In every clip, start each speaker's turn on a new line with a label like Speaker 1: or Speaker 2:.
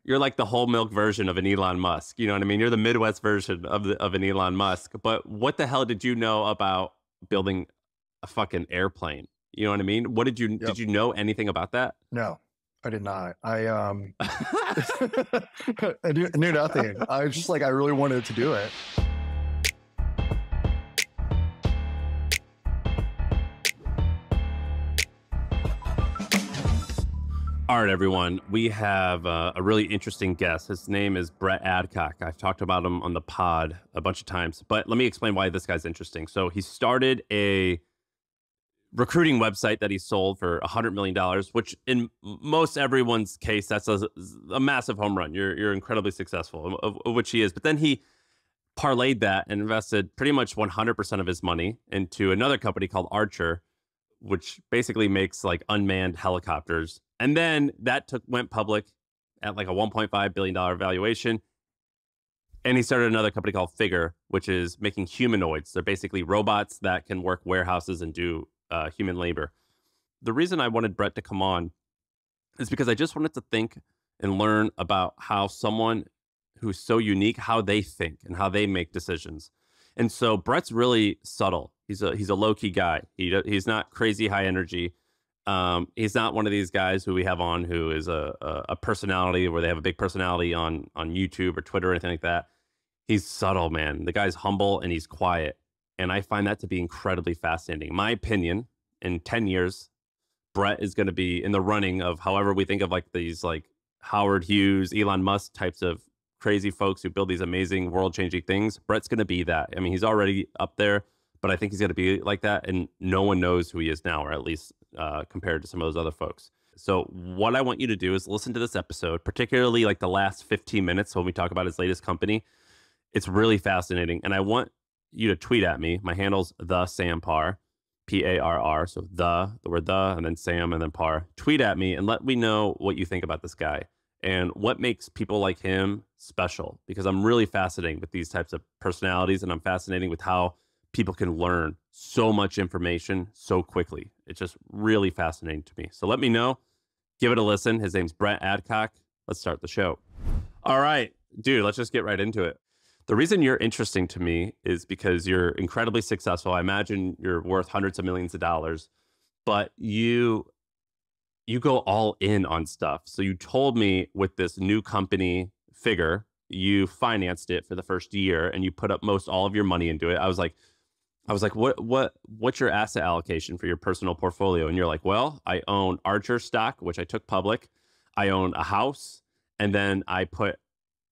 Speaker 1: You're like the whole milk version of an Elon Musk. You know what I mean? You're the Midwest version of an Elon Musk. But what the hell did you know about building a fucking airplane? You know what I mean? What
Speaker 2: Yep.
Speaker 1: did you know anything about that?
Speaker 2: No, I did not. I knew nothing. I was just like, I really wanted to do it.
Speaker 1: All right, everyone. We have a really interesting guest. His name is Brett Adcock. I've talked about him on the pod a bunch of times, but let me explain why this guy's interesting. So he started a recruiting website that he sold for $100 million, which in most everyone's case, that's a massive home run. You're incredibly successful, of which he is. But then he parlayed that and invested pretty much 100% of his money into another company called Archer, which basically makes like unmanned helicopters. And then that went public at like a $1.5 billion valuation. And he started another company called Figure, which is making humanoids. They're basically robots that can work warehouses and do human labor. The reason I wanted Brett to come on is because I just wanted to think and learn about how someone who's so unique, how they think and how they make decisions. And so Brett's really subtle. He's a low-key guy. He's not crazy high energy. He's not one of these guys who we have on who is a personality where they have a big personality on YouTube or Twitter or anything like that. He's subtle, man. The guy's humble and he's quiet. And I find that to be incredibly fascinating. My opinion, in 10 years, Brett is going to be in the running of however we think of like these like Howard Hughes, Elon Musk types of crazy folks who build these amazing world-changing things. Brett's going to be that. I mean, he's already up there, but I think he's going to be like that. And no one knows who he is now, or at least compared to some of those other folks. So what I want you to do is listen to this episode, particularly like the last 15 minutes when we talk about his latest company. It's really fascinating. And I want you to tweet at me. My handle's @TheSamParr, Parr. So the word the, and then Sam, and then Parr. Tweet at me and let me know what you think about this guy and what makes people like him special, because I'm really fascinated with these types of personalities, and I'm fascinated with how people can learn so much information so quickly. It's just really fascinating to me. So let me know. Give it a listen. His name's Brett Adcock. Let's start the show. All right, dude, let's just get right into it. The reason you're interesting to me is because you're incredibly successful. I imagine you're worth hundreds of millions of dollars, but you go all in on stuff. So you told me with this new company, Figure, you financed it for the first year and you put up most all of your money into it. I was like, what's your asset allocation for your personal portfolio? And you're like, well, I own Archer stock, which I took public. I own a house, and then I put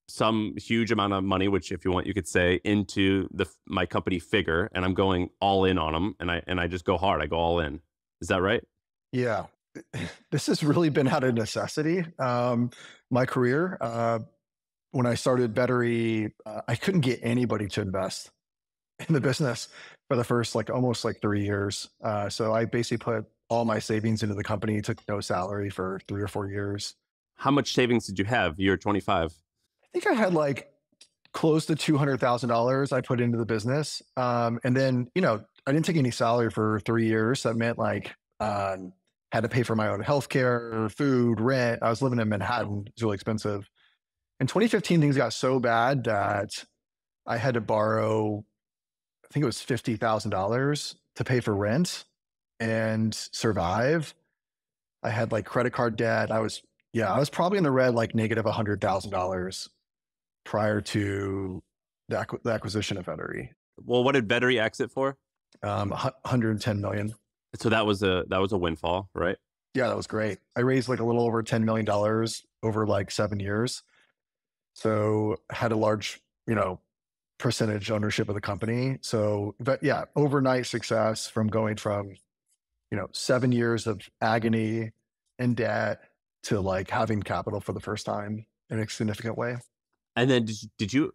Speaker 1: some huge amount of money, which if you want, you could say, into my company Figure, and I'm going all in on them. And I just go hard. I go all in. Is that right?
Speaker 2: Yeah, this has really been out of necessity. My career, when I started Battery, I couldn't get anybody to invest in the business for the first almost 3 years. So I basically put all my savings into the company, took no salary for 3 or 4 years.
Speaker 1: How much savings did you have? You're 25.
Speaker 2: I think I had close to $200,000 I put into the business. And then, I didn't take any salary for 3 years. That meant had to pay for my own healthcare, food, rent. I was living in Manhattan. It's really expensive. In 2015, things got so bad that I had to borrow, I think it was $50,000 to pay for rent and survive. I had credit card debt. I was probably in the red, negative $100,000 prior to the acquisition of Vettery.
Speaker 1: Well, what did Vettery exit for?
Speaker 2: 110 million.
Speaker 1: So that was a windfall, right?
Speaker 2: Yeah, that was great. I raised a little over $10 million over 7 years. So had a large, percentage ownership of the company. So, but yeah, overnight success from going from, 7 years of agony and debt to having capital for the first time in a significant way.
Speaker 1: And then did you?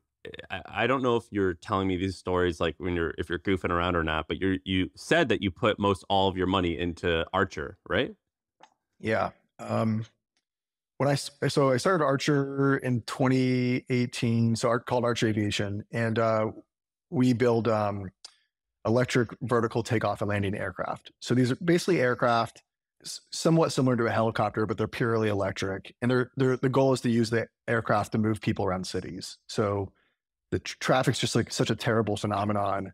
Speaker 1: I don't know if you're telling me these stories if you're goofing around or not, but you said that you put most all of your money into Archer, right?
Speaker 2: Yeah. I started Archer in 2018, called Archer Aviation, and we build electric vertical takeoff and landing aircraft. So these are basically aircraft somewhat similar to a helicopter, but they're purely electric. And the goal is to use the aircraft to move people around cities. So the traffic's just like such a terrible phenomenon.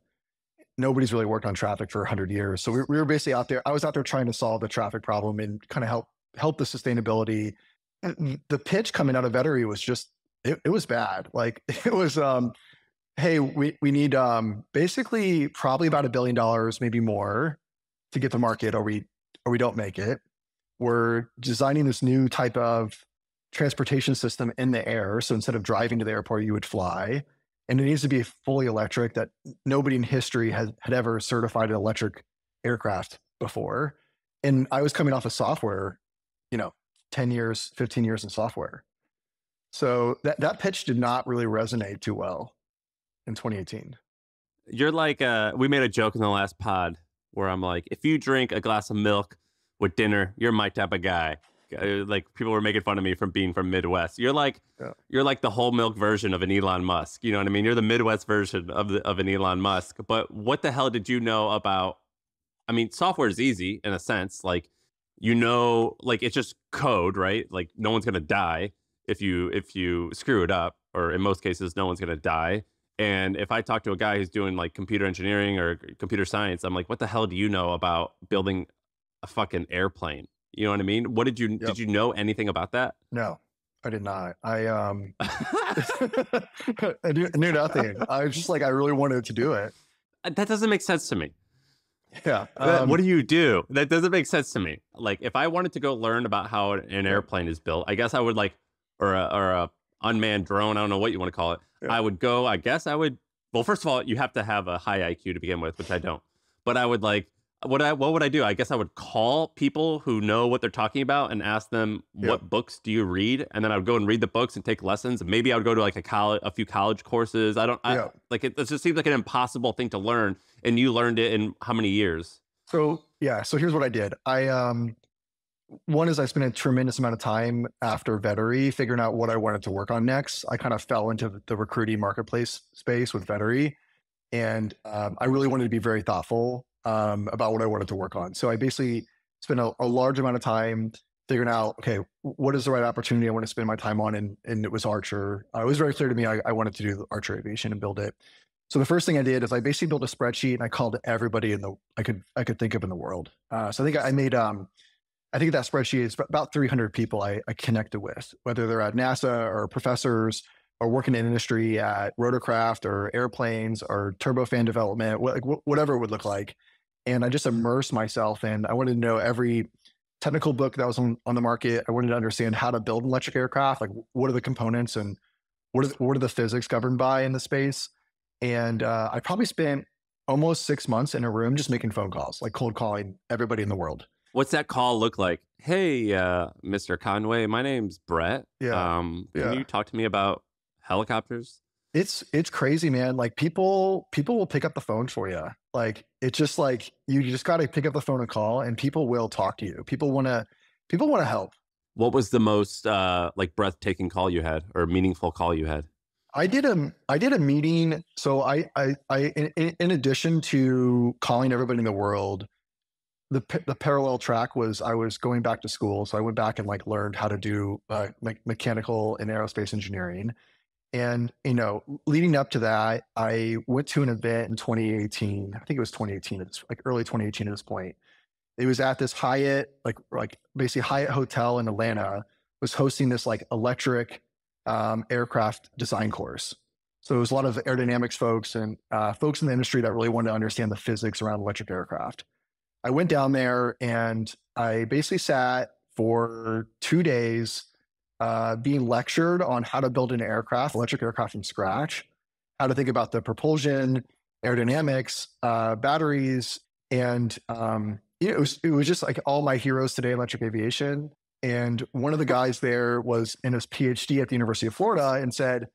Speaker 2: Nobody's really worked on traffic for 100 years. So we were basically out there. I was out there trying to solve the traffic problem and kind of help the sustainability. And the pitch coming out of Vettery was just, it was bad. Like it was, hey, we need basically probably about $1 billion, maybe more, to get to market, or we don't make it. We're designing this new type of transportation system in the air. So instead of driving to the airport, you would fly. And it needs to be fully electric. That nobody in history had ever certified an electric aircraft before. And I was coming off of software, 10 years, 15 years in software. So that pitch did not really resonate too well in 2018.
Speaker 1: You're like, we made a joke in the last pod where I'm like, if you drink a glass of milk with dinner, you're my type of guy. Like people were making fun of me from being from Midwest. You're like the whole milk version of an Elon Musk. You know what I mean? You're the Midwest version of an Elon Musk. But what the hell did you know about? I mean, software is easy in a sense. Like like it's just code, right? Like no one's gonna die if you screw it up, or in most cases, no one's gonna die. And if I talk to a guy who's doing like computer engineering or computer science, I'm like, what the hell do you know about building a fucking airplane? You know what I mean? What did you did you know anything about that?
Speaker 2: No, I did not. I knew nothing. I was just like, I really wanted to do it.
Speaker 1: That doesn't make sense to me.
Speaker 2: Yeah.
Speaker 1: What do you do? That doesn't make sense to me. Like if I wanted to go learn about how an airplane is built, I guess I would or a unmanned drone. I don't know what you want to call it. Yeah. I would go. I guess I would. Well, first of all, you have to have a high IQ to begin with, which I don't. But I would what would I do? I guess I would call people who know what they're talking about and ask them, what books do you read? And then I would go and read the books and take lessons. Maybe I would go to like a few college courses. It just seems like an impossible thing to learn. And you learned it in how many years?
Speaker 2: So here's what I did. One is I spent a tremendous amount of time after Vettery figuring out what I wanted to work on next. I kind of fell into the recruiting marketplace space with Vettery. And I really wanted to be very thoughtful about what I wanted to work on. So I basically spent a large amount of time figuring out, okay, what is the right opportunity I want to spend my time on? And it was Archer. It was very clear to me I wanted to do Archer Aviation and build it. So the first thing I did is I basically built a spreadsheet and I called everybody I could think of in the world. So I think I made I think that spreadsheet is about 300 people I connected with, whether they're at NASA or professors or working in industry at rotorcraft or airplanes or turbofan development, whatever it would look like. And I just immersed myself in. I wanted to know every technical book that was on the market. I wanted to understand how to build an electric aircraft, like what are the components and what are the physics governed by in the space. And I probably spent almost 6 months in a room just making phone calls, like cold calling everybody in the world.
Speaker 1: What's that call look like? Hey, Mr. Conway, my name's Brett. Can you talk to me about helicopters?
Speaker 2: It's crazy, man. Like people will pick up the phone for you. Like it's just like you just got to pick up the phone and call, and people will talk to you. People want to help.
Speaker 1: What was the most like breathtaking call you had, or meaningful call you had?
Speaker 2: I did a meeting. So I in addition to calling everybody in the world, the parallel track was I was going back to school. So I went back and like learned how to do mechanical and aerospace engineering. And, leading up to that, I went to an event in 2018. I think it was 2018. It's like early 2018 at this point. It was at this Hyatt, like basically Hyatt Hotel in Atlanta was hosting this like electric aircraft design course. So it was a lot of aerodynamics folks and folks in the industry that really wanted to understand the physics around electric aircraft. I went down there and I basically sat for 2 days being lectured on how to build an electric aircraft from scratch, how to think about the propulsion, aerodynamics, batteries. And it was just like all my heroes today in electric aviation. And one of the guys there was in his PhD at the University of Florida and said,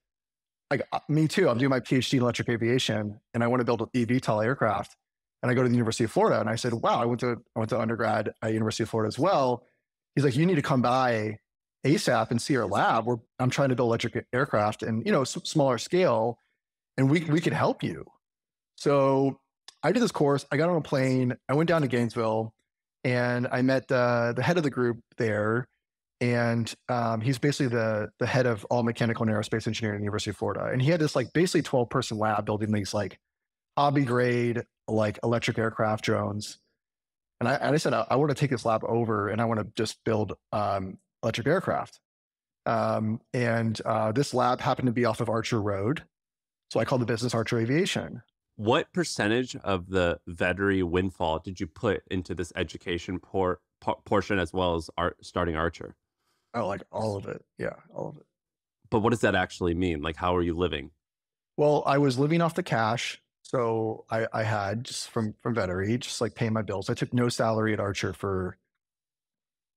Speaker 2: like, me too, I'm doing my PhD in electric aviation and I want to build an eVTOL aircraft. And I go to the University of Florida and I said, wow, I went to undergrad at University of Florida as well. He's like, you need to come by ASAP and see our lab where I'm trying to build electric aircraft and, smaller scale, and we could help you. So I did this course. I got on a plane. I went down to Gainesville. and I met the head of the group there, and he's basically the head of all mechanical and aerospace engineering at the University of Florida. And he had this like basically 12-person lab building these like hobby grade like electric aircraft drones. And I said, I want to take this lab over and I want to just build electric aircraft. This lab happened to be off of Archer Road. So I called the business Archer Aviation.
Speaker 1: What percentage of the veterinary windfall did you put into this education portion as well as starting Archer?
Speaker 2: Oh, like all of it. Yeah, all of it.
Speaker 1: But what does that actually mean? Like, how are you living?
Speaker 2: Well, I was living off the cash. So I had just from veterinary, just like paying my bills. I took no salary at Archer for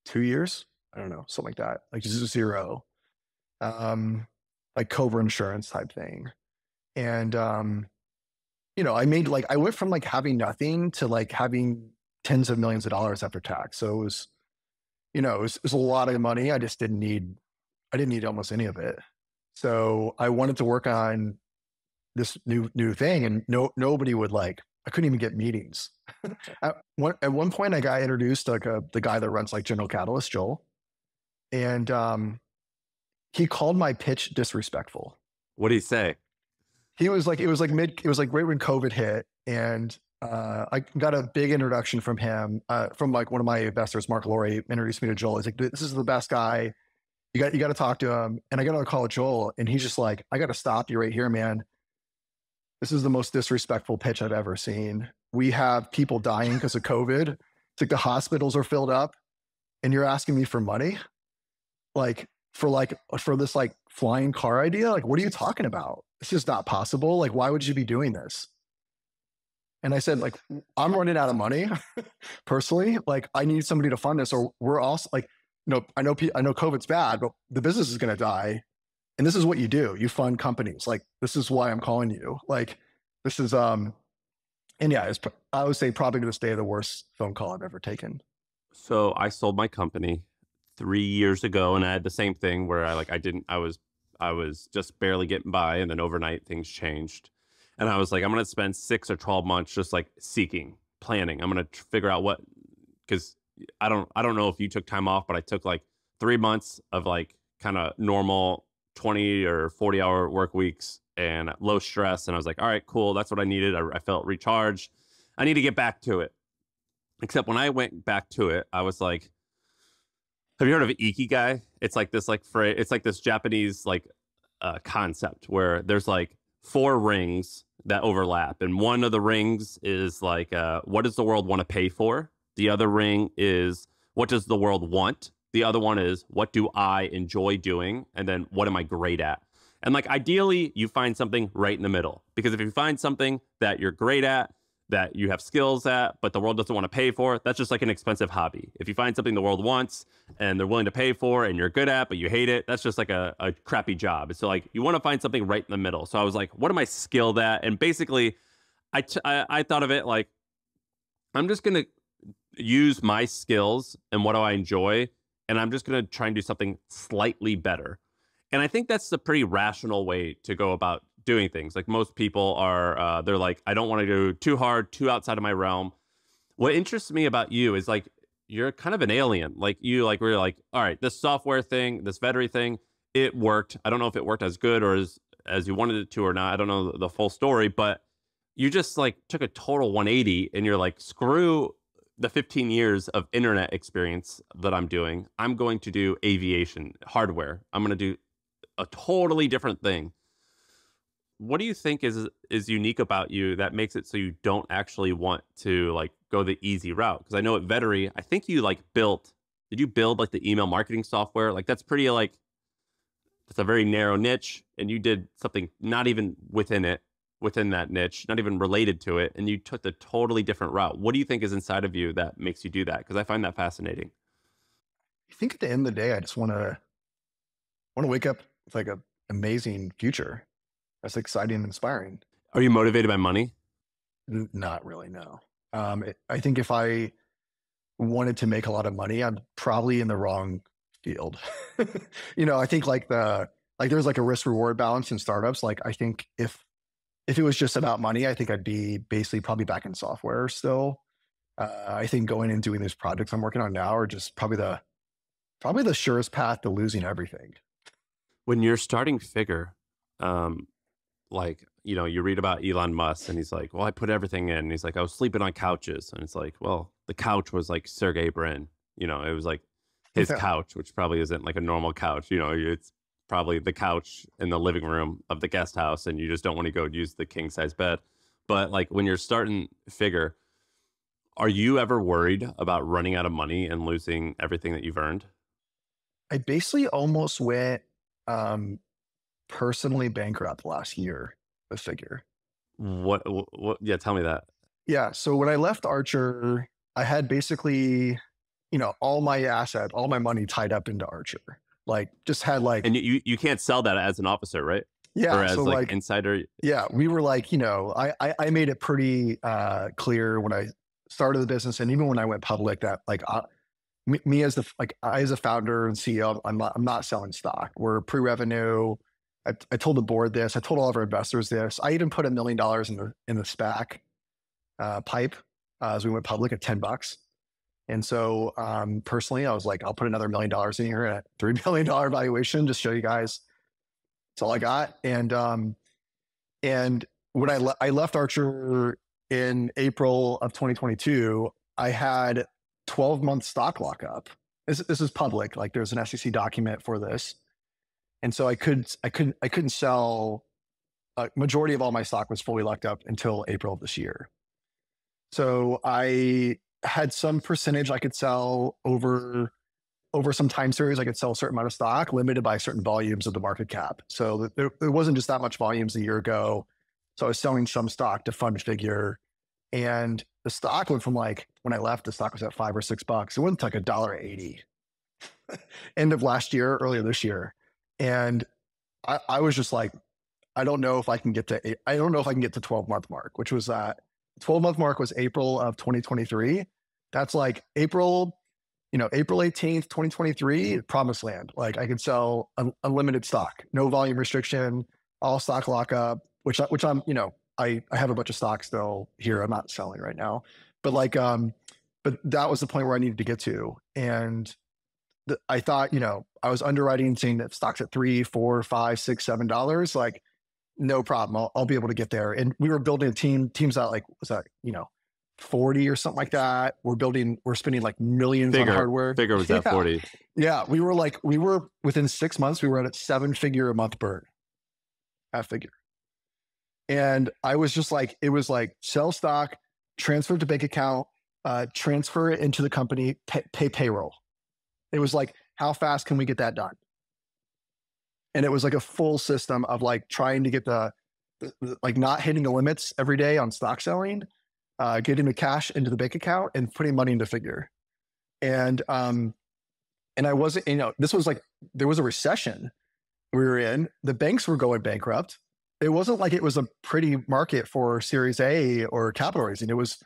Speaker 2: 2 years. I don't know, something like that. Like just zero. Like Cobra insurance type thing. And I made like I went from like having nothing to like having tens of millions of dollars after tax. So it was, it was a lot of money. I didn't need almost any of it. So I wanted to work on this new thing, and nobody would like. I couldn't even get meetings. At one point, I got introduced to like the guy that runs like General Catalyst, Joel, and he called my pitch disrespectful.
Speaker 1: What do you say?
Speaker 2: It was like right when COVID hit, and I got a big introduction from him, from like one of my investors, Mark Laurie, introduced me to Joel. He's like, "This is the best guy. You got to talk to him." And I got on a call with Joel, and he's just like, "I got to stop you right here, man. This is the most disrespectful pitch I've ever seen. We have people dying because of COVID. It's like the hospitals are filled up, and you're asking me for money, for this like flying car idea. Like, what are you talking about? This is not possible. Like, why would you be doing this?" And I said, like, I'm running out of money personally. Like, I need somebody to fund this, or we're also like, I know COVID's bad, but the business is going to die. And this is what you do. You fund companies. Like, this is why I'm calling you. Like, this is, and yeah, I would say probably to this day, the worst phone call I've ever taken.
Speaker 1: So I sold my company 3 years ago, and I had the same thing where I was just barely getting by, and then overnight things changed. And I was like, I'm going to spend 6 or 12 months just like seeking, planning. I'm going to figure out because I don't know if you took time off, but I took like 3 months of like kind of normal 20 or 40-hour work weeks and low stress. And I was like, all right, cool. That's what I needed. I felt recharged. I need to get back to it. Except when I went back to it, I was like, have you heard of Ikigai? It's like this phrase. It's like this Japanese like concept where there's like 4 rings that overlap, and one of the rings is like, what does the world want to pay for? The other ring is, what does the world want? The other one is, what do I enjoy doing? And then, what am I great at? And like, ideally, you find something right in the middle, because if you find something that you're great at, that you have skills at, but the world doesn't want to pay for, that's just like an expensive hobby. If you find something the world wants and they're willing to pay for and you're good at, but you hate it, that's just like a crappy job. So like, you want to find something right in the middle. So I was like, what am I skilled at? And basically, I thought of it like, I'm just going to use my skills and what do I enjoy, and I'm just going to try and do something slightly better. And I think that's a pretty rational way to go about doing things. Like most people are, they're like, I don't want to go too hard, too outside of my realm. What interests me about you is like, you're kind of an alien. Like you, like, we're like, all right, this software thing, this veterinary thing, it worked. I don't know if it worked as good or as you wanted it to or not. I don't know the full story, but you just like took a total 180 and you're like, screw the 15 years of internet experience that I'm doing. I'm going to do aviation hardware. I'm going to do a totally different thing. What do you think is unique about you that makes it so you don't actually want to like go the easy route? Because I know at veterinary, I think you like did you build like the email marketing software? Like that's pretty like, it's a very narrow niche, and you did something not even within that niche, not even related to it, and you took the totally different route. What do you think is inside of you that makes you do that? Because I find that fascinating.
Speaker 2: I think at the end of the day, I just want to wake up with like an amazing future. That's exciting and inspiring.
Speaker 1: Are you motivated by money?
Speaker 2: Not really, no. I think if I wanted to make a lot of money, I'm probably in the wrong field. I think there's like a risk reward balance in startups. Like I think if it was just about money, I think I'd be basically probably back in software still. I think going and doing these projects I'm working on now are just probably the surest path to losing everything.
Speaker 1: When you're starting Figure, um, like, you read about Elon Musk and he's like, well, I put everything in. And he's like, I was sleeping on couches. And it's like, well, the couch was like Sergey Brin. It was like his
Speaker 2: Yeah.
Speaker 1: couch, which probably isn't like a normal couch. It's probably the couch in the living room of the guest house. And you just don't want to go use the king size bed. But like when you're starting Figure, are you ever worried about running out of money and losing everything that you've earned?
Speaker 2: I basically almost went um, personally bankrupt last year with Figure.
Speaker 1: What, yeah, tell me that.
Speaker 2: Yeah. So when I left Archer, I had basically, all my all my money tied up into Archer. Like just had like,
Speaker 1: And you can't sell that as an officer, right? Or
Speaker 2: yeah.
Speaker 1: as
Speaker 2: So
Speaker 1: like
Speaker 2: like,
Speaker 1: insider.
Speaker 2: yeah, we were like, I made it pretty clear when I started the business and even when I went public that like me as I as a founder and CEO, I'm not selling stock. We're pre-revenue. I told the board this. I told all of our investors this. I even put $1 million in the SPAC pipe as we went public at $10. And so personally, I was like, I'll put another $1 million in here at $3 billion valuation. Just show you guys. That's all I got. And when I left Archer in April of 2022, I had 12-month stock lockup. This is public. Like there's an SEC document for this, and so I couldn't sell. A majority of all my stock was fully locked up until April of this year. So I had some percentage I could sell over some time series. I could sell a certain amount of stock, limited by certain volumes of the market cap. So there wasn't just that much volumes a year ago. So I was selling some stock to fund Figure, and the stock went from like when I left, the stock was at $5 or $6. It went to like $1.80 end of last year, earlier this year, and I was just like, I don't know if I can get to 12-month mark, which was 12-month mark was April of 2023. That's like April 18th, 2023, promised land. Like I could sell unlimited stock, no volume restriction, all stock lockup, which I'm, I have a bunch of stock still here. I'm not selling right now, but but that was the point where I needed to get to. And I thought, I was underwriting saying that stocks at $3, $4, $5, $6, $7, like no problem. I'll be able to get there. And we were building a teams out like, was that, 40 or something like that. We're spending like millions on hardware.
Speaker 1: Figure was at 40.
Speaker 2: Yeah. We were within 6 months, we were at a 7-figure a month burn at Figure. And I was just like, it was like sell stock, transfer to bank account, transfer it into the company, pay payroll. It was like, how fast can we get that done? And it was like a full system of like trying to get like not hitting the limits every day on stock selling, getting the cash into the bank account and putting money into Figure. And I wasn't, this was like, there was a recession we were in. The banks were going bankrupt. It wasn't like it was a pretty market for Series A or capital raising. It was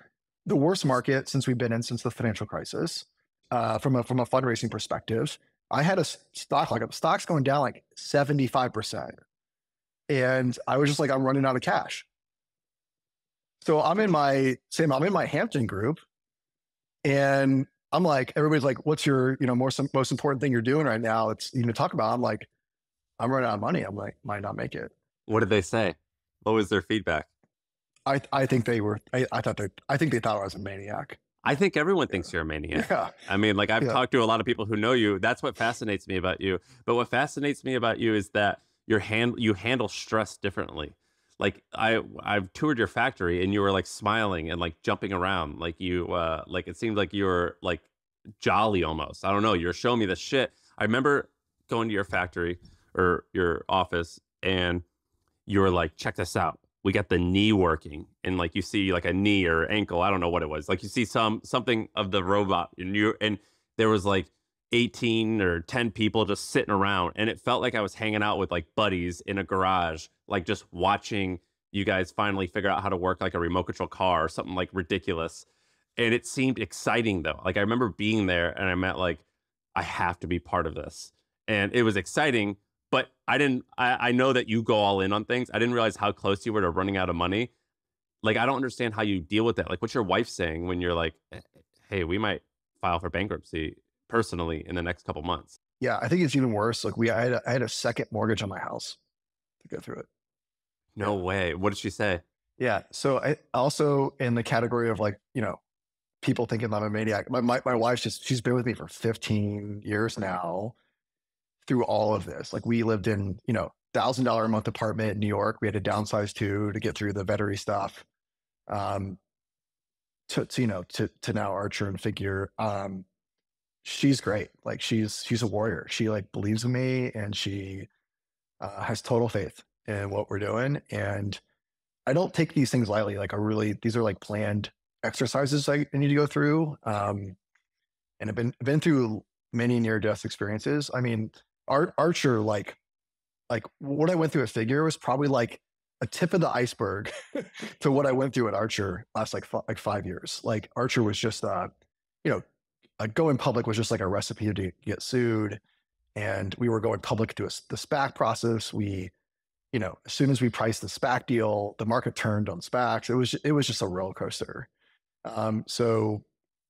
Speaker 2: the worst market since we've been in since the financial crisis. From a fundraising perspective, I had a stock like stock's going down like 75%, and I was just like, I'm running out of cash. So I'm in my Hampton group, and I'm like, everybody's like, what's your most important thing you're doing right now? It's talk about. I'm like, I'm running out of money. I'm like, might not make it.
Speaker 1: What did they say? What was their feedback?
Speaker 2: I think they were. I think they thought I was a maniac.
Speaker 1: I think everyone thinks you're a maniac.
Speaker 2: Yeah.
Speaker 1: I mean, like I've talked to a lot of people who know you. That's what fascinates me about you. But what fascinates me about you is that you handle stress differently. Like I've toured your factory and you were like smiling and like jumping around. Like like it seemed like you were like jolly almost. I don't know. You're showing me the shit. I remember going to your factory or your office and you were like, check this out. We got the knee working, and like you see like a knee or ankle, I don't know what it was. Like you see something of the robot, and there was like 18 or 10 people just sitting around, and it felt like I was hanging out with like buddies in a garage, like just watching you guys finally figure out how to work like a remote control car or something like ridiculous. And it seemed exciting though. Like I remember being there and I meant like, I have to be part of this. And it was exciting, but I know that you go all in on things. I didn't realize how close you were to running out of money. Like, I don't understand how you deal with that. Like, what's your wife saying when you're like, hey, we might file for bankruptcy personally in the next couple months?
Speaker 2: Yeah, I think it's even worse. Like I had a second mortgage on my house to go through it.
Speaker 1: No
Speaker 2: Yeah.
Speaker 1: way. What did she say?
Speaker 2: Yeah. So I also in the category of like, people thinking I'm a maniac. My wife's she's been with me for 15 years now through all of this. Like we lived in, $1,000 a month apartment in New York. We had to downsize to get through the veterinary stuff. Um, to now Archer and Figure. She's great. Like she's a warrior. She like believes in me and she has total faith in what we're doing. And I don't take these things lightly. Like these are like planned exercises I need to go through. And I've been through many near death experiences. I mean, Archer, like what I went through at Figure was probably like a tip of the iceberg to what I went through at Archer last like 5 years. Like Archer was just, going public was just like a recipe to get sued. And we were going public to the SPAC process. As soon as we priced the SPAC deal, the market turned on SPACs. It was just a roller coaster. So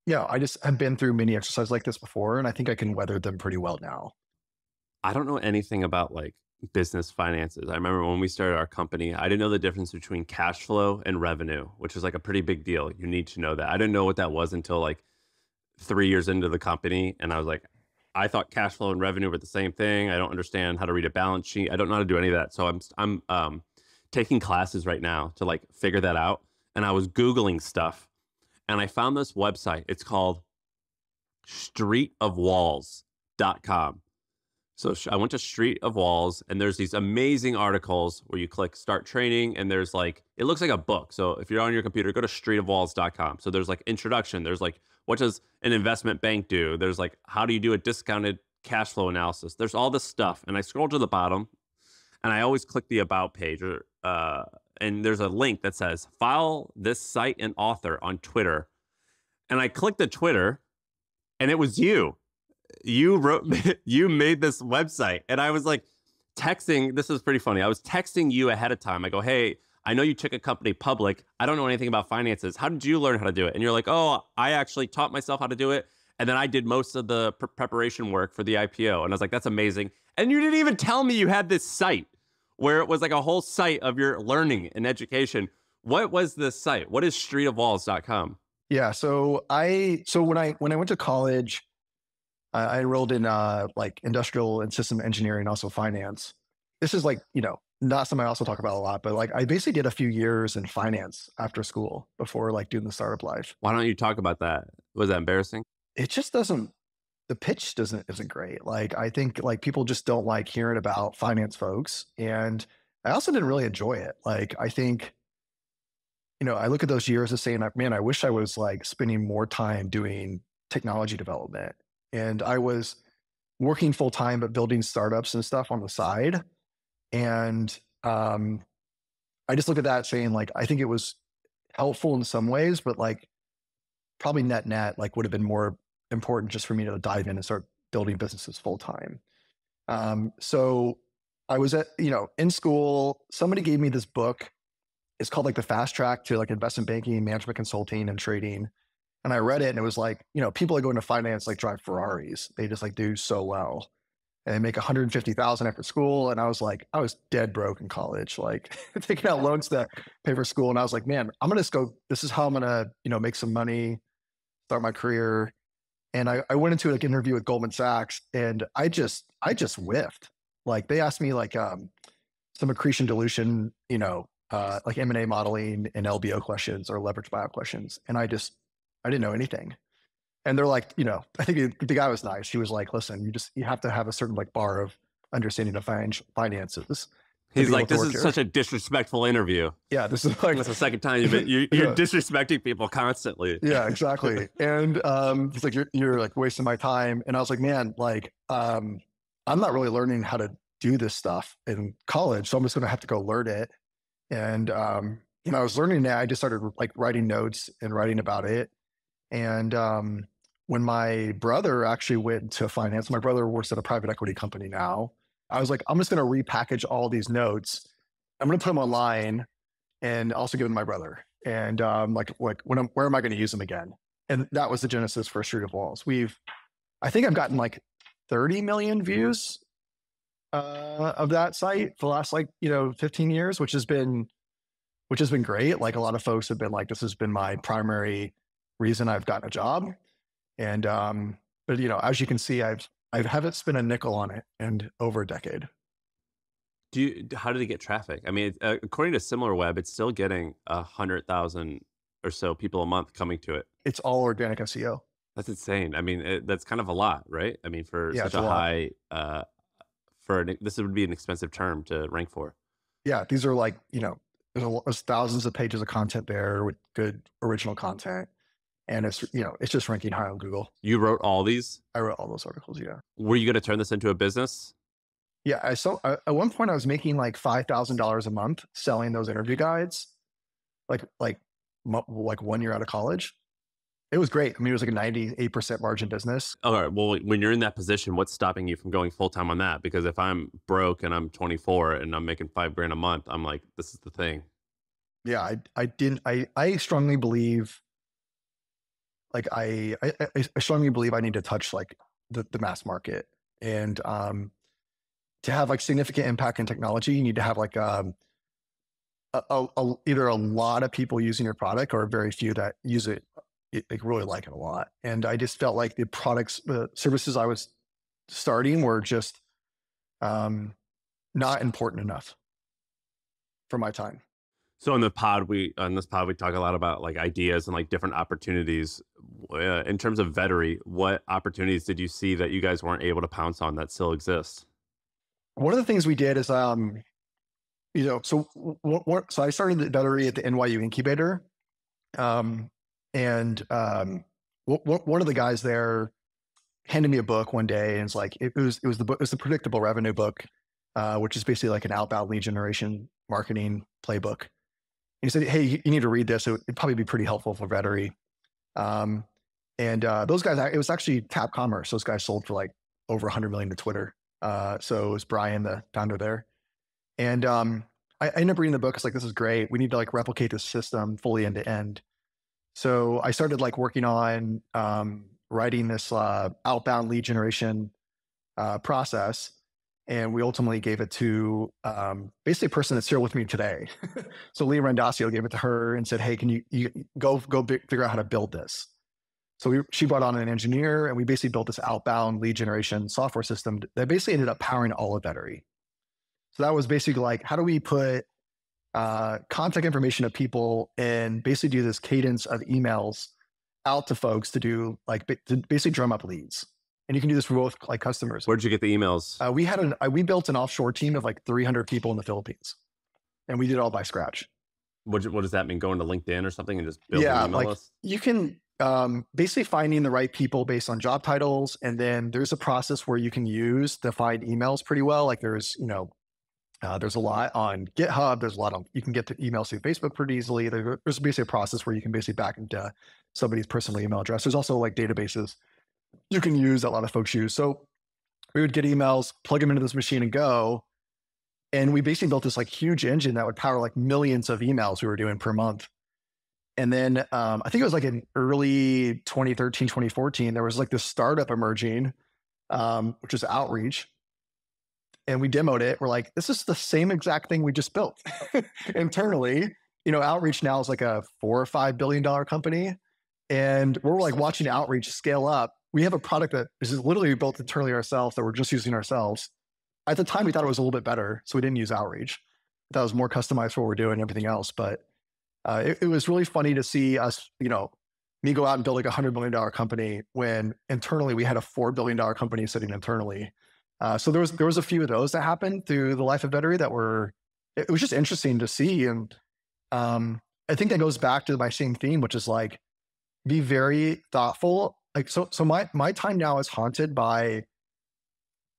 Speaker 2: yeah, I just have been through many exercises like this before, and I think I can weather them pretty well now.
Speaker 1: I don't know anything about like business finances. I remember when we started our company, I didn't know the difference between cash flow and revenue, which is like a pretty big deal. You need to know that. I didn't know what that was until like 3 years into the company. And I was like, I thought cash flow and revenue were the same thing. I don't understand how to read a balance sheet. I don't know how to do any of that. So I'm taking classes right now to like figure that out. And I was Googling stuff and I found this website. It's called streetofwalls.com. So I went to Street of Walls and there's these amazing articles where you click start training and there's like, it looks like a book. So if you're on your computer, go to streetofwalls.com. So there's like introduction. There's like, what does an investment bank do? There's like, how do you do a discounted cash flow analysis? There's all this stuff. And I scroll to the bottom and I always click the about page and there's a link that says follow this site and author on Twitter. And I clicked the Twitter and it was you. You made this website. And I was like texting, this is pretty funny. I was texting you ahead of time. I go, hey, I know you took a company public. I don't know anything about finances. How did you learn how to do it? And you're like, oh, I actually taught myself how to do it. And then I did most of the preparation work for the IPO. And I was like, that's amazing. And you didn't even tell me you had this site where it was like a whole site of your learning and education. What was this site? What is streetofwalls.com?
Speaker 2: Yeah. So when I went to college, I enrolled in like industrial and system engineering, also finance. This is like, not something I also talk about a lot, but like I basically did a few years in finance after school before like doing the startup life.
Speaker 1: Why don't you talk about that? Was that embarrassing?
Speaker 2: It just doesn't, the pitch isn't great. Like I think like people just don't like hearing about finance folks. And I also didn't really enjoy it. Like I think, I look at those years as saying, man, I wish I was like spending more time doing technology development. And I was working full time, but building startups and stuff on the side. And I just look at that saying like, I think it was helpful in some ways, but like probably net like would have been more important just for me to dive in and start building businesses full time. So I was in school, somebody gave me this book. It's called like the Fast Track to like investment banking, management consulting and trading. And I read it and it was like, people that go into finance like drive Ferraris. They just like do so well. And they make 150,000 after school. And I was dead broke in college, like taking out loans to pay for school. And I was like, man, I'm going to just go, this is how I'm going to, make some money, start my career. And I went into like an interview with Goldman Sachs and I just whiffed. Like they asked me like some accretion dilution, like M&A modeling and LBO questions or leverage buyout questions. And I didn't know anything. And they're like, I think the guy was nice. He was like, listen, you have to have a certain like bar of understanding of finances.
Speaker 1: He's like, this is such a disrespectful interview.
Speaker 2: Yeah, this is like
Speaker 1: that's the second time you're disrespecting people constantly.
Speaker 2: Yeah, exactly. And he's like, you're like wasting my time. And I was like, man, like I'm not really learning how to do this stuff in college, so I'm just going to have to go learn it. And I was learning that. I just started like writing notes and writing about it. And when my brother actually went to finance, my brother works at a private equity company now. I was like, I'm just going to repackage all these notes. I'm going to put them online and also give them to my brother. And like where am I going to use them again? And that was the genesis for Street of Walls. I think I've gotten like 30 million views of that site for the last 15 years, which has been great. Like a lot of folks have been like, this has been my primary reason I've gotten a job. And but as you can see, I haven't spent a nickel on it in over a decade.
Speaker 1: How do they get traffic? I mean, according to SimilarWeb, it's still getting 100,000 or so people a month coming to it.
Speaker 2: It's all organic SEO.
Speaker 1: That's insane. I mean, that's kind of a lot, right? I mean, for
Speaker 2: Yeah,
Speaker 1: such
Speaker 2: it's a
Speaker 1: a
Speaker 2: lot.
Speaker 1: high, this would be an expensive term to rank for.
Speaker 2: Yeah, these are like, there's thousands of pages of content there with good original content. And it's just ranking high on Google.
Speaker 1: You wrote all these?
Speaker 2: I wrote all those articles, yeah.
Speaker 1: Were you going to turn this into a business?
Speaker 2: Yeah, at one point I was making like $5,000 a month selling those interview guides, like 1 year out of college. It was great. I mean, it was like a 98% margin business.
Speaker 1: All right. Well, when you're in that position, what's stopping you from going full time on that? Because if I'm broke and I'm 24 and I'm making $5,000 a month, I'm like, this is the thing.
Speaker 2: Yeah, I strongly believe, like I strongly believe I need to touch like the mass market, and to have like significant impact in technology, you need to have like either a lot of people using your product or very few that use it, like really like it a lot. And I just felt like the services I was starting were just not important enough for my time.
Speaker 1: So on this pod, we talk a lot about like ideas and like different opportunities. In terms of Vettery, what opportunities did you see that you guys weren't able to pounce on that still exist?
Speaker 2: One of the things we did is, so I started the Vettery at the NYU incubator. And one of the guys there handed me a book one day, and it's like, it was the Predictable Revenue book, which is basically like an outbound lead generation marketing playbook. And he said, hey, you need to read this. It'd probably be pretty helpful for Vettery. Those guys, it was actually Tap Commerce. Those guys sold for like over 100 million to Twitter. So it was Brian, the founder there. And I ended up reading the book. It's like, this is great. We need to like replicate this system fully end to end. So I started like working on writing this outbound lead generation process. And we ultimately gave it to basically a person that's here with me today. So Leah Randazio gave it to her and said, hey, can you go figure out how to build this? So she brought on an engineer, and we basically built this outbound lead generation software system that basically ended up powering all of Vettery. So that was basically like, how do we put contact information of people and basically do this cadence of emails out to folks to basically drum up leads. And you can do this for both like customers.
Speaker 1: Where'd you get the emails?
Speaker 2: We built an offshore team of like 300 people in the Philippines, and we did it all by scratch.
Speaker 1: What does that mean? Going to LinkedIn or something and just build an email list?
Speaker 2: You can basically finding the right people based on job titles, and then there's a process where you can use to find emails pretty well. Like there's a lot on GitHub. There's a lot on, you can get the emails through Facebook pretty easily. There's basically a process where you can basically back into somebody's personal email address. There's also like databases you can use that a lot of folks use. So we would get emails, plug them into this machine and go. And we basically built this like huge engine that would power like millions of emails we were doing per month. And then I think it was like in early 2013, 2014, there was like this startup emerging, which is Outreach. And we demoed it. We're like, this is the same exact thing we just built internally. Outreach now is like a $4 or $5 billion company. And we're like watching Outreach scale up. We have a product that is literally built internally ourselves that we're just using ourselves. At the time, we thought it was a little bit better, so we didn't use Outreach. That was more customized for what we're doing and everything else. But it was really funny to see us, me go out and build like $100 million company when internally we had a $4 billion company sitting internally. So there was a few of those that happened through the life of Vettery it was just interesting to see. And I think that goes back to my same theme, which is like, be very thoughtful. Like, so my time now is haunted by,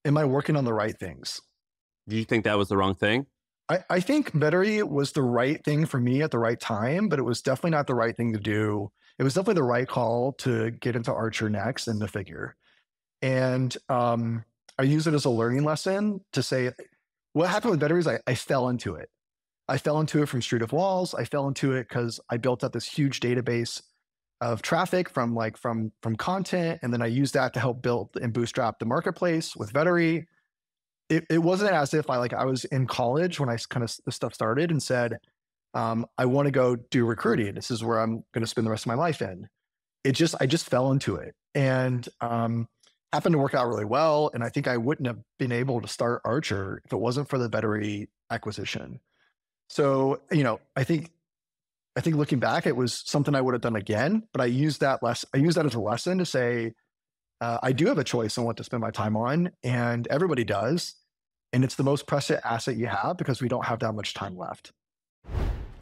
Speaker 2: am I working on the right things?
Speaker 1: Do you think that was the wrong thing?
Speaker 2: I think Vettery was the right thing for me at the right time, but it was definitely not the right thing to do. It was definitely the right call to get into Archer next and to figure. And I use it as a learning lesson to say, what happened with Vettery is I fell into it. I fell into it from Street of Walls. I fell into it because I built up this huge database of traffic from content, and then I used that to help build and bootstrap the marketplace with Vettery. It wasn't as if I was in college when I kind of this stuff started and said, I want to go do recruiting. This is where I'm going to spend the rest of my life in. I just fell into it, and happened to work out really well. And I think I wouldn't have been able to start Archer if it wasn't for the Vettery acquisition. So, I think looking back, it was something I would have done again, but I used that as a lesson to say, I do have a choice on what to spend my time on, and everybody does. And it's the most precious asset you have because we don't have that much time left.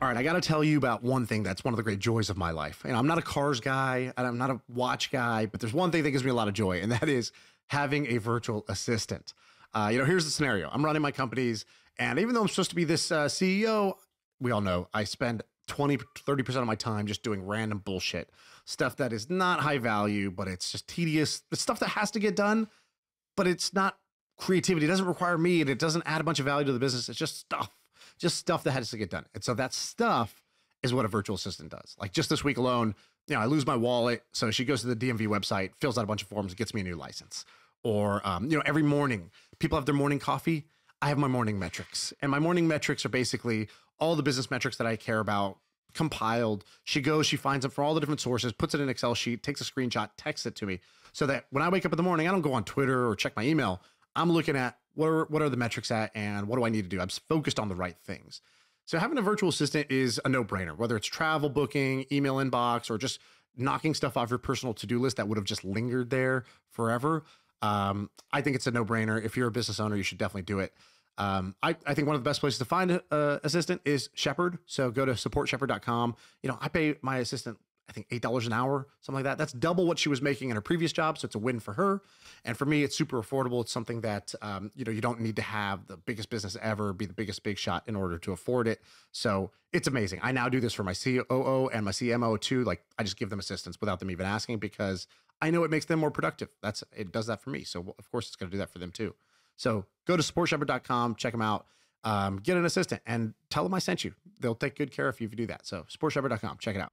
Speaker 3: All right, I got to tell you about one thing that's one of the great joys of my life. And I'm not a cars guy, and I'm not a watch guy, but there's one thing that gives me a lot of joy, and that is having a virtual assistant. Here's the scenario. I'm running my companies, and even though I'm supposed to be this CEO, we all know I spend 20-30% of my time just doing random bullshit, stuff that is not high value, but it's just tedious. It's stuff that has to get done, but it's not creativity. It doesn't require me, and it doesn't add a bunch of value to the business. It's just stuff that has to get done. And so that stuff is what a virtual assistant does. Like just this week alone, I lose my wallet. So she goes to the DMV website, fills out a bunch of forms, gets me a new license. Or, every morning people have their morning coffee. I have my morning metrics, and my morning metrics are basically all the business metrics that I care about compiled. She finds them from all the different sources, puts it in an Excel sheet, takes a screenshot, texts it to me so that when I wake up in the morning, I don't go on Twitter or check my email. I'm looking at what are the metrics at and what do I need to do? I'm focused on the right things. So having a virtual assistant is a no-brainer, whether it's travel booking, email inbox, or just knocking stuff off your personal to-do list that would have just lingered there forever. I think it's a no-brainer. If you're a business owner, you should definitely do it. I think one of the best places to find an assistant is Shepherd. So go to supportshepherd.com. I pay my assistant, I think $8 an hour, something like that. That's double what she was making in her previous job. So it's a win for her. And for me, it's super affordable. It's something that, you don't need to have the biggest business ever, be the biggest big shot in order to afford it. So it's amazing. I now do this for my COO and my CMO too. I just give them assistance without them even asking because I know it makes them more productive. It does that for me. So of course it's going to do that for them too. So go to supportshepherd.com, check them out, get an assistant and tell them I sent you. They'll take good care of you if you do that. So supportshepherd.com, check it out.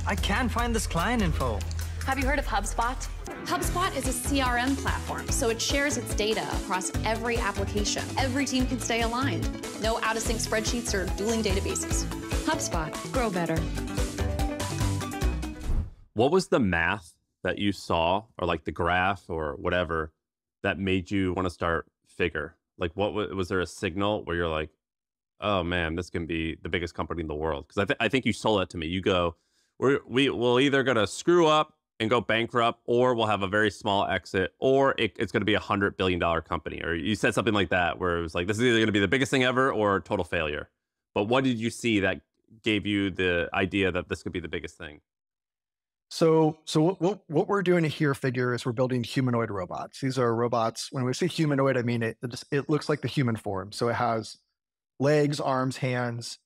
Speaker 4: I can't find this client info.
Speaker 5: Have you heard of HubSpot? HubSpot is a CRM platform, so it shares its data across every application. Every team can stay aligned. No out-of-sync spreadsheets or dueling databases. HubSpot. Grow better.
Speaker 1: What was the math that you saw, or the graph or whatever, that made you want to start Figure? What was there a signal where you're like, oh man, this can be the biggest company in the world? Because I think you sold it to me. You go, we'll either going to screw up and go bankrupt, or we'll have a very small exit, or it's going to be $100 billion company. Or you said something like that, where it was this is either going to be the biggest thing ever or total failure. But what did you see that gave you the idea that this could be the biggest thing?
Speaker 2: So what we're doing here, Figure, is we're building humanoid robots. These are robots. When we say humanoid, I mean it looks like the human form. So it has legs, arms, hands.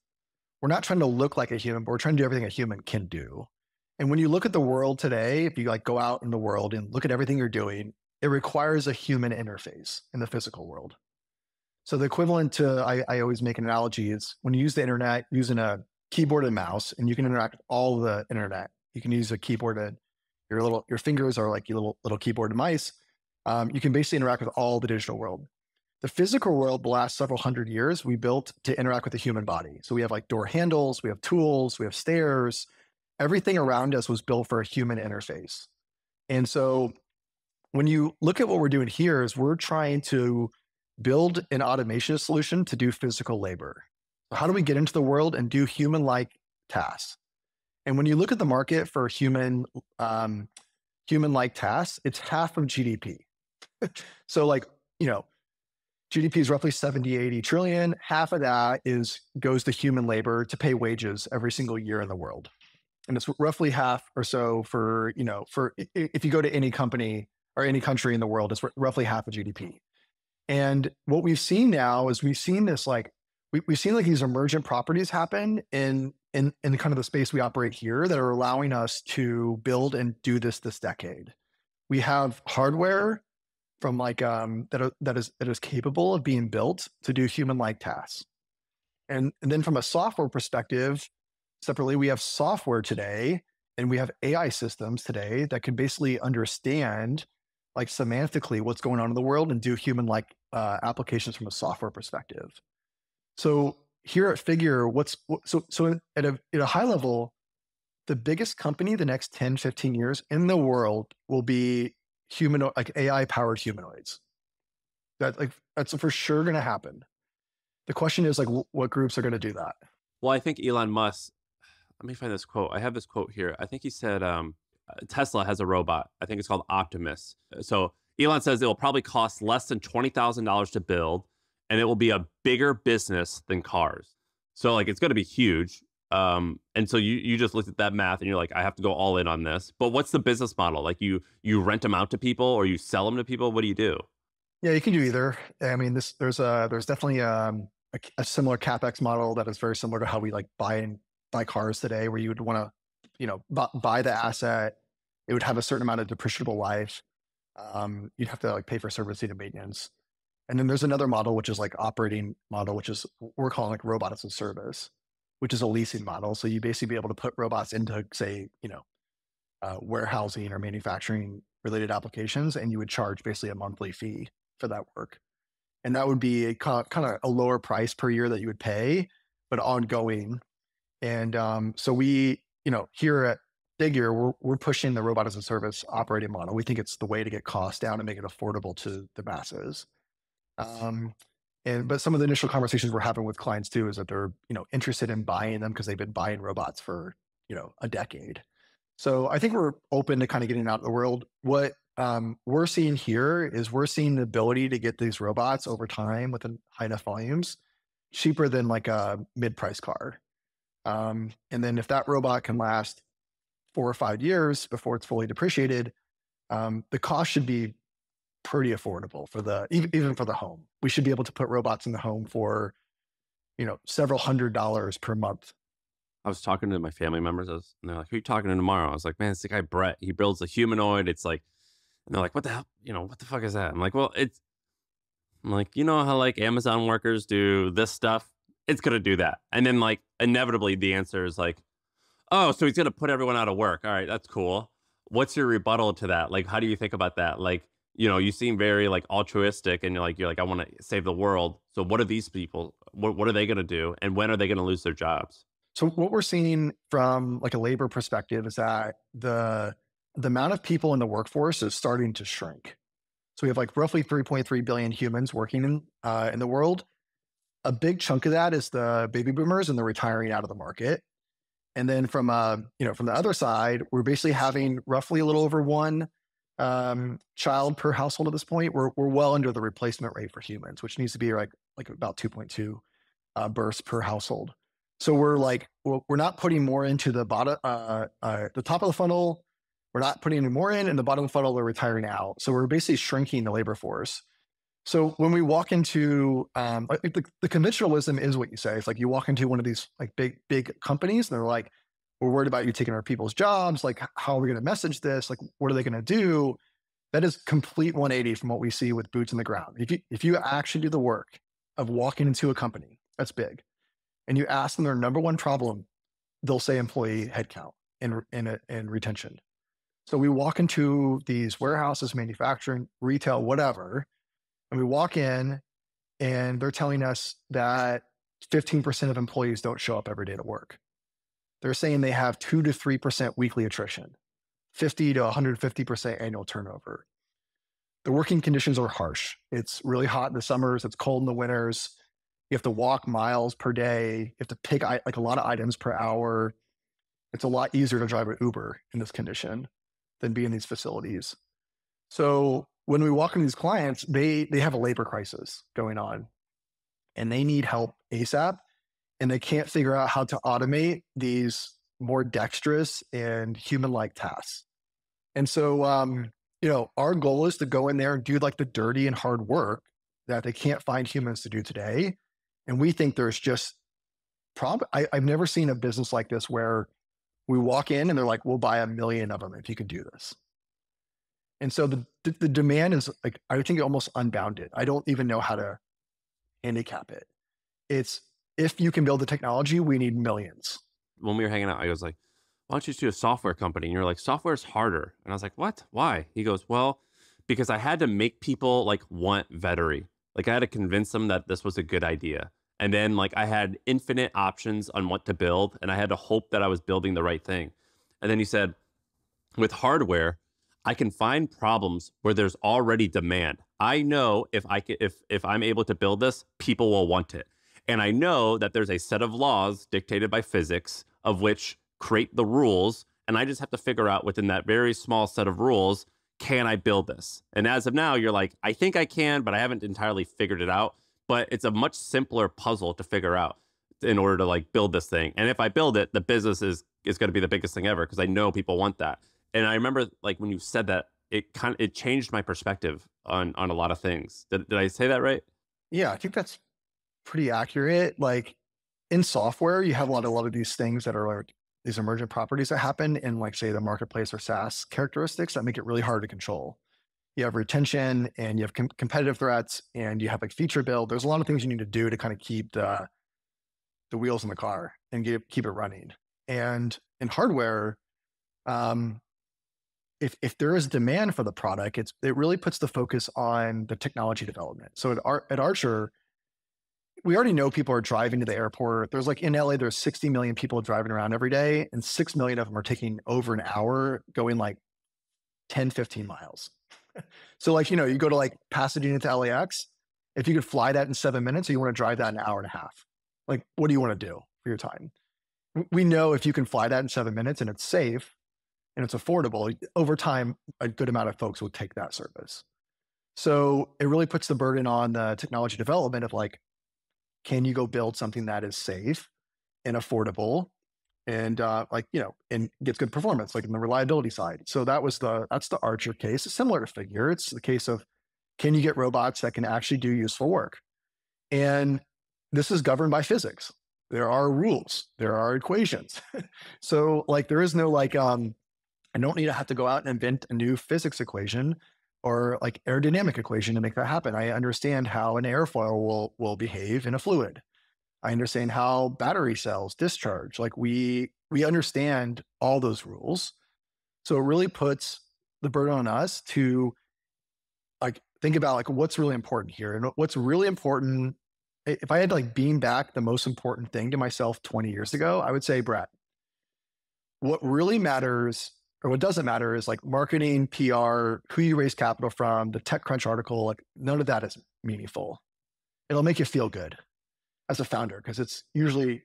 Speaker 2: We're not trying to look like a human, but we're trying to do everything a human can do. And when you look at the world today, if you go out in the world and look at everything you're doing, it requires a human interface in the physical world. So the equivalent to, I always make an analogy, is when you use the internet using a keyboard and mouse, and you can interact with all the internet. You can use a keyboard and your fingers are like your little keyboard and mice. You can basically interact with all the digital world. The physical world, the last several hundred years, we built to interact with the human body. So we have door handles, we have tools, we have stairs. Everything around us was built for a human interface. And so when you look at what we're doing here, is we're trying to build an automation solution to do physical labor. So how do we get into the world and do human-like tasks? And when you look at the market for human-like tasks, it's half of GDP. So GDP is roughly 70, 80 trillion. Half of that goes to human labor to pay wages every single year in the world. And it's roughly half or so for if you go to any company or any country in the world, it's roughly half of GDP. And what we've seen now is we've seen this we've seen these emergent properties happen in kind of the space we operate here that are allowing us to build and do this decade. We have hardware from that is capable of being built to do human-like tasks. And then from a software perspective, separately, we have software today and we have AI systems today that can basically understand like semantically what's going on in the world and do human-like applications from a software perspective. So here at Figure, at a high level, the biggest company the next 10, 15 years in the world will be humanoid, like AI-powered humanoids. That's for sure going to happen. The question is like, what groups are going to do that?
Speaker 1: Well, I think Elon Musk, let me find this quote. I have this quote here. I think he said Tesla has a robot. I think it's called Optimus. So Elon says it will probably cost less than $20,000 to build, and it will be a bigger business than cars. So like it's going to be huge. And so you just looked at that math and you're like, I have to go all in on this. But what's the business model? Like you rent them out to people or you sell them to people? What do you do?
Speaker 2: Yeah, you can do either. I mean, there's definitely a similar CapEx model that is very similar to how we like buy cars today, where you would want to, buy the asset. It would have a certain amount of depreciable life. You'd have to like pay for servicing and maintenance. And then there's another model, which is like operating model, which is we're calling like robot as a service, which is a leasing model. So you basically be able to put robots into, say, warehousing or manufacturing related applications, and you would charge basically a monthly fee for that work. And that would be a kind of a lower price per year that you would pay, but ongoing. And so we, here at Figure, we're pushing the robot as a service operating model. We think it's the way to get costs down and make it affordable to the masses. But some of the initial conversations we're having with clients too is that they're, interested in buying them because they've been buying robots for, a decade. So I think we're open to kind of getting out of the world. What we're seeing here is we're seeing the ability to get these robots over time within high enough volumes cheaper than like a mid-price car. And then if that robot can last 4 or 5 years before it's fully depreciated, the cost should be pretty affordable for even for the home. We should be able to put robots in the home for, several $100s per month.
Speaker 1: I was talking to my family members and they're like, who are you talking to tomorrow? I was like, man, it's the guy Brett. He builds a humanoid. It's like, and they're like, what the hell? What the fuck is that? I'm like, well, I'm like, how like Amazon workers do this stuff? It's going to do that. And then like inevitably the answer is like, oh, so he's going to put everyone out of work. All right, that's cool. What's your rebuttal to that? Like, how do you think about that? Like, you seem very like altruistic and you're like, I want to save the world. So what are these people? What are they going to do? And when are they going to lose their jobs?
Speaker 2: So what we're seeing from like a labor perspective is that the amount of people in the workforce is starting to shrink. So we have like roughly 3.3 billion humans working in the world. A big chunk of that is the baby boomers and they're retiring out of the market. And then from the other side, we're basically having roughly a little over one child per household at this point. We're well under the replacement rate for humans, which needs to be like about 2.2 births per household. So we're not putting more into the bottom, the top of the funnel. We're not putting any more in, and the bottom of the funnel, they're retiring out. So we're basically shrinking the labor force. So when we walk into, the conventional wisdom is what you say. It's like you walk into one of these like big companies, and they're like, "We're worried about you taking our people's jobs. Like, how are we going to message this? Like, what are they going to do?" That is complete 180 from what we see with boots on the ground. If you actually do the work of walking into a company that's big, and you ask them their number one problem, they'll say employee headcount and retention. So we walk into these warehouses, manufacturing, retail, whatever, and we walk in and they're telling us that 15% of employees don't show up every day to work. They're saying they have 2 to 3% weekly attrition, 50 to 150% annual turnover. The working conditions are harsh. It's really hot in the summers. It's cold in the winters. You have to walk miles per day. You have to pick like a lot of items per hour. It's a lot easier to drive an Uber in this condition than be in these facilities. So when we walk into these clients, they have a labor crisis going on and they need help ASAP, and they can't figure out how to automate these more dexterous and human-like tasks. And so, our goal is to go in there and do like the dirty and hard work that they can't find humans to do today. And we think there's just I've never seen a business like this where we walk in and they're like, we'll buy 1 million of them if you can do this. And so the demand is like, I think almost unbounded. I don't even know how to handicap it. It's if you can build the technology, we need millions.
Speaker 1: When we were hanging out, I was like, why don't you just do a software company? And you're like, software is harder. And I was like, what? Why? He goes, well, because I had to make people like want Vettery. Like I had to convince them that this was a good idea. And then like I had infinite options on what to build. And I had to hope that I was building the right thing. And then he said, with hardware, I can find problems where there's already demand. I know if I'm able to build this, people will want it. And I know that there's a set of laws dictated by physics of which create the rules. And I just have to figure out within that very small set of rules, can I build this? And as of now, you're like, I think I can, but I haven't entirely figured it out. But it's a much simpler puzzle to figure out in order to like build this thing. And if I build it, the business is going to be the biggest thing ever because I know people want that. And I remember like when you said that, it changed my perspective on a lot of things. Did I say that right?
Speaker 2: Yeah, I think that's pretty accurate. Like in software, you have a lot of these things that are like these emergent properties that happen in like, say, the marketplace or SaaS characteristics that make it really hard to control. You have retention and you have competitive threats and you have like feature build. There's a lot of things you need to do to kind of keep the wheels in the car and keep it running. And in hardware, if there is demand for the product, it really puts the focus on the technology development. So at Archer, we already know people are driving to the airport. There's like in LA, there's 60 million people driving around every day, and 6 million of them are taking over an hour going like 10, 15 miles. So like, you go to like Pasadena to LAX. If you could fly that in 7 minutes, or you want to drive that in an hour and a half, like, what do you want to do for your time? We know if you can fly that in 7 minutes and it's safe and it's affordable, over time, a good amount of folks will take that service. So it really puts the burden on the technology development of like, can you go build something that is safe and affordable and and gets good performance, like in the reliability side. So that's the Archer case. It's similar to Figure. It's the case of, can you get robots that can actually do useful work? And this is governed by physics. There are rules, there are equations. So like, there is no like, I don't need to have to go out and invent a new physics equation or like aerodynamic equation to make that happen. I understand how an airfoil will behave in a fluid. I understand how battery cells discharge. Like we understand all those rules. So it really puts the burden on us to like think about like what's really important here. And what's really important, if I had to like beam back the most important thing to myself 20 years ago, I would say, Brett, what really matters or what doesn't matter is like marketing, PR, who you raise capital from, the TechCrunch article, like none of that is meaningful. It'll make you feel good as a founder because it's usually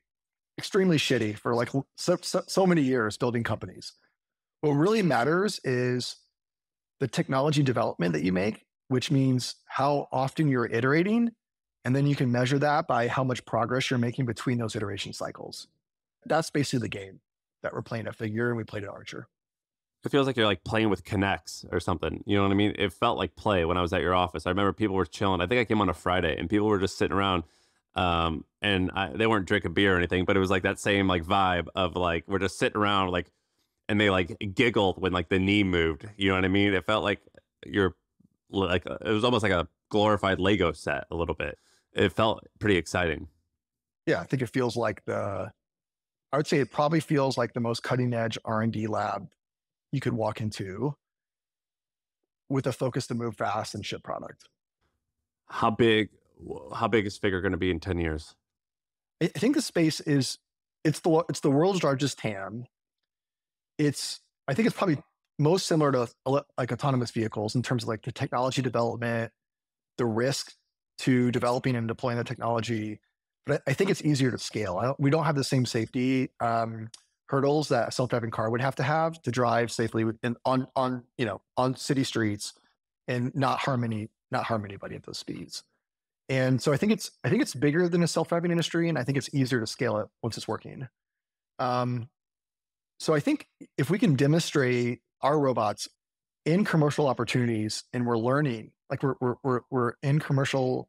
Speaker 2: extremely shitty for like so many years building companies. What really matters is the technology development that you make, which means how often you're iterating. And then you can measure that by how much progress you're making between those iteration cycles. That's basically the game that we're playing at Figure and we played at Archer.
Speaker 1: It feels like you're like playing with Connects or something. You know what I mean? It felt like play when I was at your office. I remember people were chilling. I think I came on a Friday and people were just sitting around they weren't drinking beer or anything, but it was like that same like vibe of like, we're just sitting around like, and they like giggled when like the knee moved. You know what I mean? It felt like it was almost like a glorified Lego set a little bit. It felt pretty exciting.
Speaker 2: Yeah, I think it feels like I would say it probably feels like the most cutting edge R&D lab you could walk into with a focus to move fast and ship product.
Speaker 1: How big is Figure going to be in 10 years?
Speaker 2: I think the space it's the world's largest TAM. I think it's probably most similar to like autonomous vehicles in terms of like the technology development, the risk to developing and deploying the technology. But I think it's easier to scale. We don't have the same safety hurdles that a self-driving car would have to drive safely on city streets and not harm anybody at those speeds. And so I think it's bigger than a self-driving industry, and I think it's easier to scale it once it's working. So I think if we can demonstrate our robots in commercial opportunities, and we're learning, like we're in commercial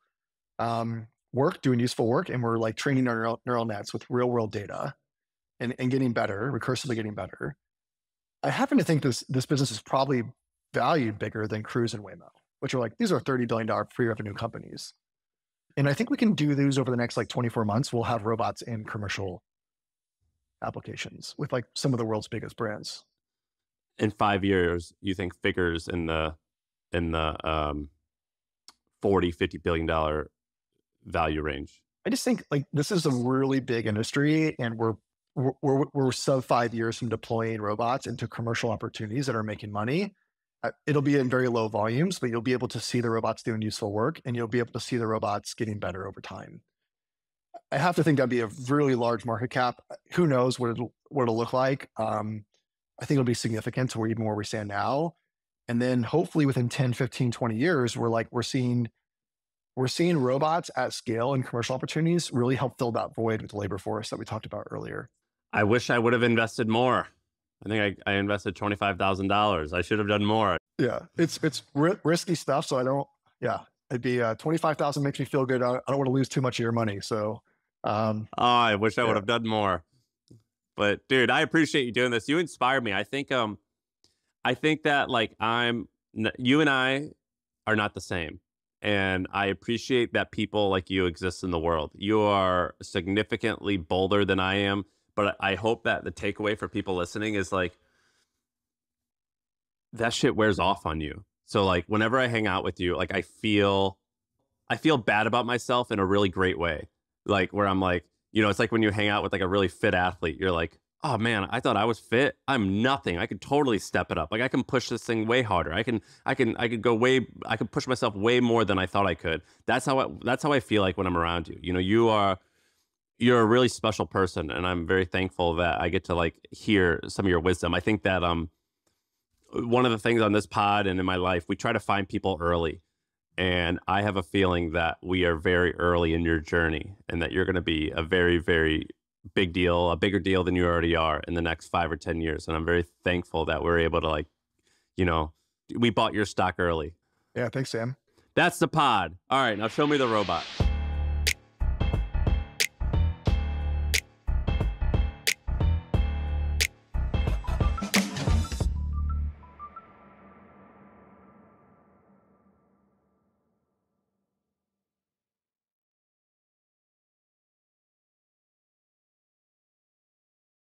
Speaker 2: work, doing useful work, and we're like training our neural nets with real world data and getting better, recursively getting better. I happen to think this business is probably valued bigger than Cruise and Waymo, which are like, these are $30 billion pre-revenue companies. And I think we can do these over the next like 24 months. We'll have robots in commercial applications with like some of the world's biggest brands.
Speaker 1: In 5 years, you think figures in the 40-50 billion dollar value range?
Speaker 2: I just think like this is a really big industry, and we're sub 5 years from deploying robots into commercial opportunities that are making money. It'll be in very low volumes, but you'll be able to see the robots doing useful work, and you'll be able to see the robots getting better over time. I have to think that'd be a really large market cap. Who knows what it'll look like? I think it'll be significant to where we stand now. And then hopefully within 10, 15, 20 years, we're seeing robots at scale and commercial opportunities really help fill that void with the labor force that we talked about earlier.
Speaker 1: I wish I would have invested more. I think I invested $25,000. I should have done more.
Speaker 2: Yeah, it's risky stuff. So I don't. Yeah, it'd be 25,000 makes me feel good. I don't want to lose too much of your money. So,
Speaker 1: I wish I would have done more. But dude, I appreciate you doing this. You inspire me. I think that like you and I are not the same. And I appreciate that people like you exist in the world. You are significantly bolder than I am. But I hope that the takeaway for people listening is like, that shit wears off on you. So like whenever I hang out with you, like I feel bad about myself in a really great way. Like where I'm like, it's like when you hang out with like a really fit athlete, you're like, oh man, I thought I was fit. I'm nothing. I could totally step it up. Like I can push this thing way harder. I can push myself way more than I thought I could. That's how I feel like when I'm around you. You're a really special person, and I'm very thankful that I get to like hear some of your wisdom. I think that one of the things on this pod and in my life, we try to find people early. And I have a feeling that we are very early in your journey, and that you're going to be a very, very big deal, a bigger deal than you already are in the next 5 or 10 years. And I'm very thankful that we're able to like, we bought your stock early.
Speaker 2: Yeah, thanks, Sam.
Speaker 1: That's the pod. All right, now show me the robot.